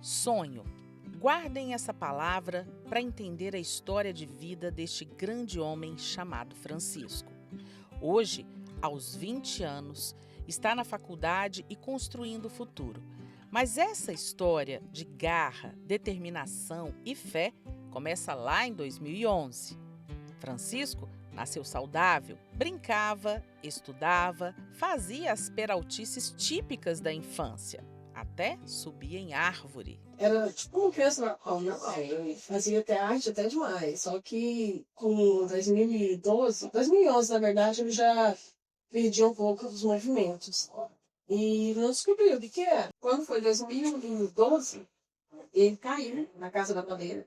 Sonho. Guardem essa palavra para entender a história de vida deste grande homem chamado Francisco. Hoje, aos 20 anos, está na faculdade e construindo o futuro. Mas essa história de garra, determinação e fé começa lá em 2011. Francisco nasceu saudável, brincava, estudava, fazia as peraltices típicas da infância. Até subia em árvore. Era tipo uma criança normal, eu fazia até arte até demais. Só que com 2011, na verdade, eu já perdi um pouco os movimentos. E não descobri o que era. Quando foi 2012, ele caiu na Casa da Bandeira.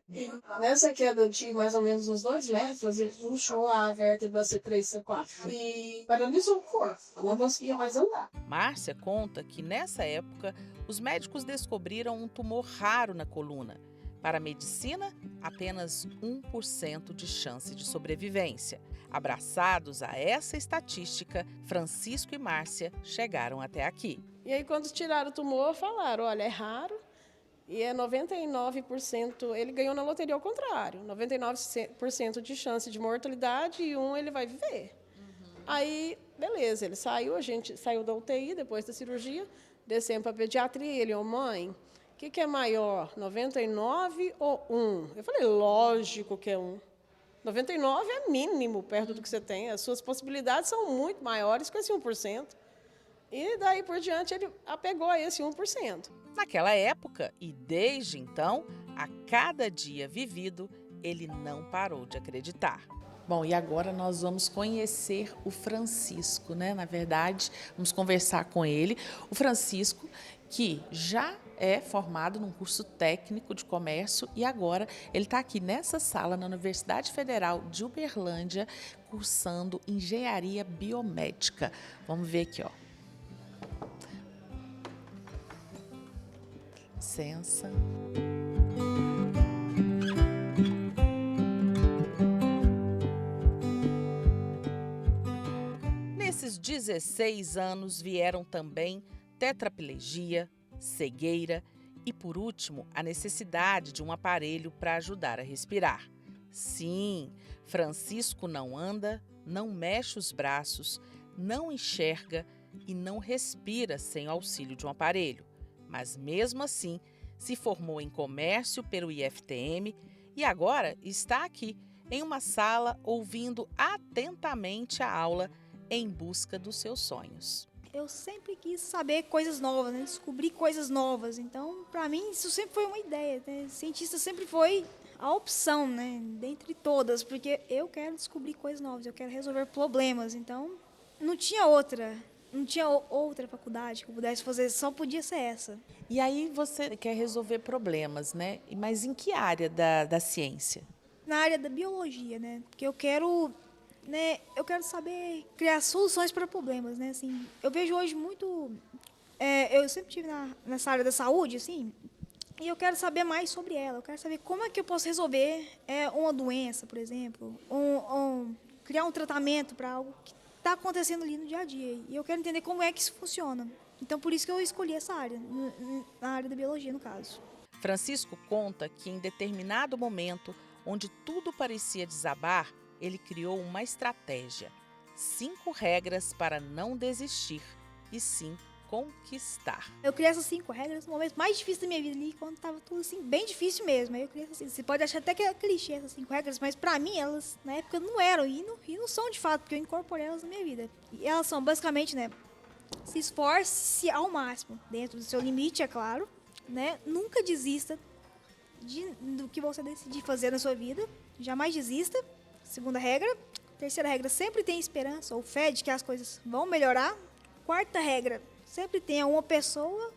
Nessa queda de mais ou menos uns 2 metros, ele puxou a vértebra C3, C4 e paralisou o corpo. Não conseguia mais andar. Márcia conta que nessa época os médicos descobriram um tumor raro na coluna. Para a medicina, apenas 1% de chance de sobrevivência. Abraçados a essa estatística, Francisco e Márcia chegaram até aqui. E aí, quando tiraram o tumor, falaram: olha, é raro. E é 99%, ele ganhou na loteria ao contrário, 99% de chance de mortalidade e ele vai viver. Aí, beleza, ele saiu, a gente saiu da UTI depois da cirurgia, descemos para a pediatria, ele, mãe, o que é maior, 99 ou 1? Eu falei, lógico que é 1. 99 é mínimo perto do que você tem, as suas possibilidades são muito maiores que esse 1%. E daí por diante ele apegou a esse 1%. Naquela época, e desde então, a cada dia vivido, ele não parou de acreditar. Bom, e agora nós vamos conhecer o Francisco, né? Na verdade, vamos conversar com ele. O Francisco, que já é formado num curso técnico de comércio e agora ele está aqui nessa sala na Universidade Federal de Uberlândia, cursando engenharia biomédica. Vamos ver aqui, ó. Licença. Nesses 16 anos vieram também tetraplegia, cegueira e, por último, a necessidade de um aparelho para ajudar a respirar. Sim, Francisco não anda, não mexe os braços, não enxerga e não respira sem o auxílio de um aparelho. Mas, mesmo assim, se formou em comércio pelo IFTM e agora está aqui, em uma sala, ouvindo atentamente a aula em busca dos seus sonhos. Eu sempre quis saber coisas novas, né? Descobrir coisas novas. Então, para mim, isso sempre foi uma ideia, né? Cientista sempre foi a opção, né? Dentre todas, porque eu quero descobrir coisas novas, eu quero resolver problemas. Então, não tinha outra faculdade que eu pudesse fazer, só podia ser essa. E aí você quer resolver problemas, né? Mas em que área da ciência? Na área da biologia, né? Porque eu quero saber criar soluções para problemas, né? Assim, eu vejo hoje muito... eu sempre estive nessa área da saúde, assim, e eu quero saber mais sobre ela. Eu quero saber como é que eu posso resolver uma doença, por exemplo, criar um tratamento para algo que está acontecendo ali no dia a dia. E eu quero entender como é que isso funciona. Então, por isso que eu escolhi essa área, na área da biologia, no caso. Francisco conta que em determinado momento, onde tudo parecia desabar, ele criou uma estratégia. 5 regras para não desistir e sim conquistar. Eu criei essas 5 regras no momento mais difícil da minha vida ali, quando estava tudo assim, bem difícil mesmo. Aí eu criei assim, você pode achar até que é clichê essas 5 regras, mas para mim elas na época não eram e não são de fato, porque eu incorporei elas na minha vida. E elas são basicamente, né, se esforce ao máximo, dentro do seu limite, é claro, né? Nunca desista do que você decidir fazer na sua vida, jamais desista. Segunda regra. Terceira regra, sempre tenha esperança ou fé de que as coisas vão melhorar. Quarta regra, sempre tenha uma pessoa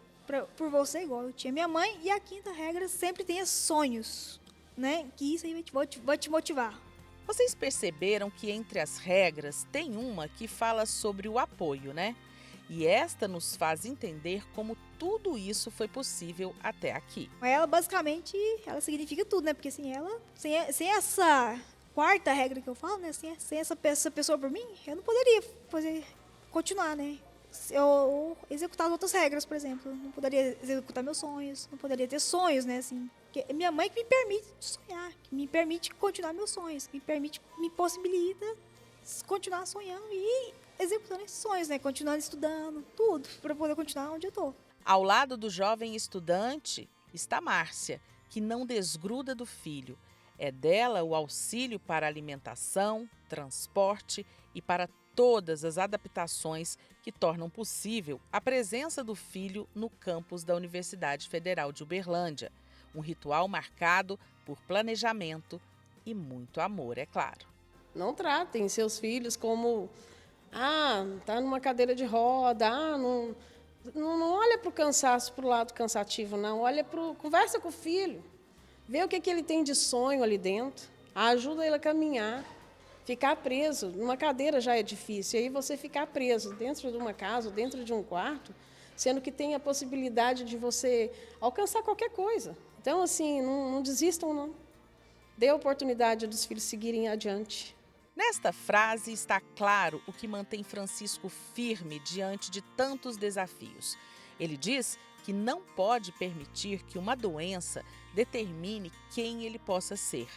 por você, igual eu tinha minha mãe. E a quinta regra, sempre tenha sonhos, né? Que isso aí vai te motivar. Vocês perceberam que entre as regras tem uma que fala sobre o apoio, né? E esta nos faz entender como tudo isso foi possível até aqui. Ela, basicamente, ela significa tudo, né? Porque sem essa quarta regra que eu falo, né? Sem essa pessoa por mim, eu não poderia continuar, né? eu executar outras regras, por exemplo. Não poderia executar meus sonhos, não poderia ter sonhos, né, assim. Porque minha mãe que me permite sonhar, que me permite continuar meus sonhos, que me possibilita continuar sonhando e executando esses sonhos, né, continuando estudando, tudo, para poder continuar onde eu tô. Ao lado do jovem estudante está Márcia, que não desgruda do filho. É dela o auxílio para alimentação, transporte e para todas as adaptações que tornam possível a presença do filho no campus da Universidade Federal de Uberlândia. Um ritual marcado por planejamento e muito amor, é claro. Não tratem seus filhos como, tá numa cadeira de roda, não olha para o cansaço, para o lado cansativo, não. Conversa com o filho, vê o que ele tem de sonho ali dentro, ajuda ele a caminhar. Ficar preso numa cadeira já é difícil, e aí você ficar preso dentro de uma casa, dentro de um quarto, sendo que tem a possibilidade de você alcançar qualquer coisa. Então, assim, não desistam, não. Dê a oportunidade dos filhos seguirem adiante. Nesta frase está claro o que mantém Francisco firme diante de tantos desafios. Ele diz que não pode permitir que uma doença determine quem ele possa ser.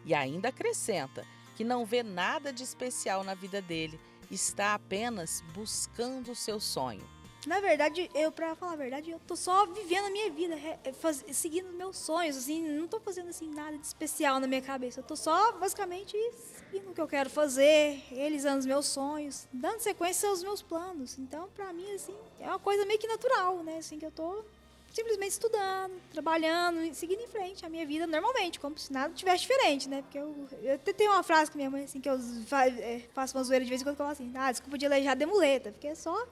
E ainda acrescenta que não vê nada de especial na vida dele, está apenas buscando o seu sonho. Na verdade, pra falar a verdade, eu tô só vivendo a minha vida, seguindo meus sonhos, assim, não tô fazendo assim nada de especial na minha cabeça. Eu tô só, basicamente, seguindo o que eu quero fazer, realizando os meus sonhos, dando sequência aos meus planos. Então, pra mim, assim, é uma coisa meio que natural, né? Assim, que eu tô simplesmente estudando, trabalhando e seguindo em frente a minha vida normalmente, como se nada tivesse diferente, né? Porque eu até tenho uma frase com minha mãe, assim, que eu faço uma zoeira de vez em quando, que eu falo assim, desculpa de aleijado de muleta, porque é só...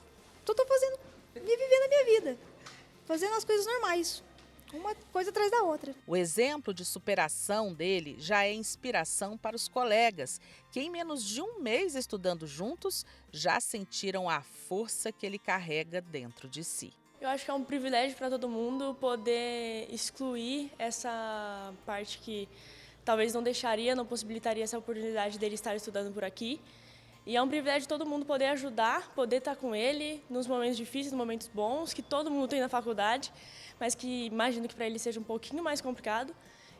Tô fazendo e vivendo a minha vida, fazendo as coisas normais, uma coisa atrás da outra. O exemplo de superação dele já é inspiração para os colegas, que em menos de um mês estudando juntos, já sentiram a força que ele carrega dentro de si. Eu acho que é um privilégio para todo mundo poder excluir essa parte que talvez não possibilitaria essa oportunidade dele estar estudando por aqui. E é um privilégio todo mundo poder ajudar, poder estar com ele nos momentos difíceis, nos momentos bons, que todo mundo tem na faculdade, mas que imagino que para ele seja um pouquinho mais complicado.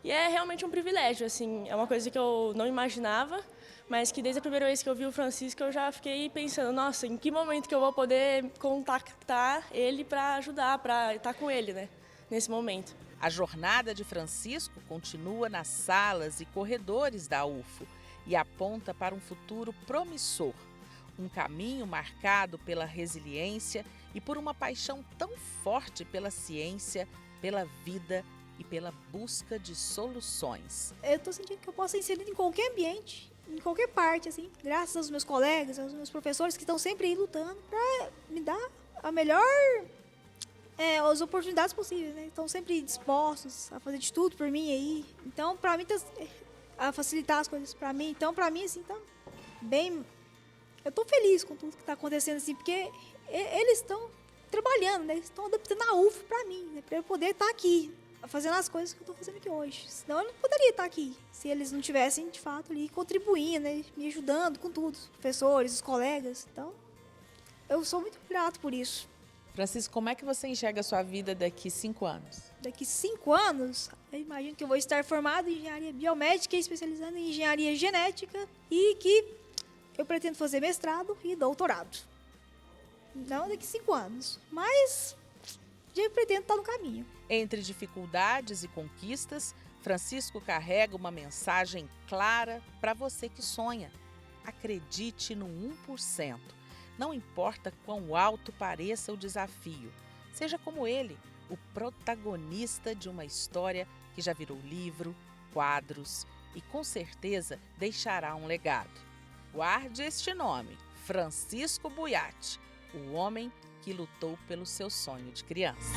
E é realmente um privilégio, assim, é uma coisa que eu não imaginava, mas que desde a primeira vez que eu vi o Francisco eu já fiquei pensando, nossa, em que momento que eu vou poder contactar ele para ajudar, para estar com ele, né, nesse momento. A jornada de Francisco continua nas salas e corredores da UFO, e aponta para um futuro promissor, um caminho marcado pela resiliência e por uma paixão tão forte pela ciência, pela vida e pela busca de soluções. Eu estou sentindo que eu posso ser inserida em qualquer ambiente, em qualquer parte, assim, graças aos meus colegas, aos meus professores que estão sempre aí lutando para me dar a melhor as oportunidades possíveis, né? Estão sempre dispostos a fazer de tudo por mim aí. Então, para mim, a facilitar as coisas para mim. Então, para mim, assim, tá bem... Eu tô feliz com tudo que tá acontecendo, assim, porque eles estão trabalhando, né? Eles estão adaptando a UFO para mim, né? Para eu poder estar aqui, fazendo as coisas que eu tô fazendo aqui hoje. Senão eu não poderia estar aqui, se eles não tivessem, de fato, ali contribuindo, né? Me ajudando com tudo. Os professores, os colegas. Então, eu sou muito grato por isso. Francisco, como é que você enxerga a sua vida daqui 5 anos? Daqui 5 anos, eu imagino que eu vou estar formado em engenharia biomédica e especializando em engenharia genética e que eu pretendo fazer mestrado e doutorado. Não daqui 5 anos, mas já pretendo estar no caminho. Entre dificuldades e conquistas, Francisco carrega uma mensagem clara para você que sonha. Acredite no 1%. Não importa quão alto pareça o desafio, seja como ele, o protagonista de uma história que já virou livro, quadros e com certeza deixará um legado. Guarde este nome, Francisco Buiatti, o homem que lutou pelo seu sonho de criança.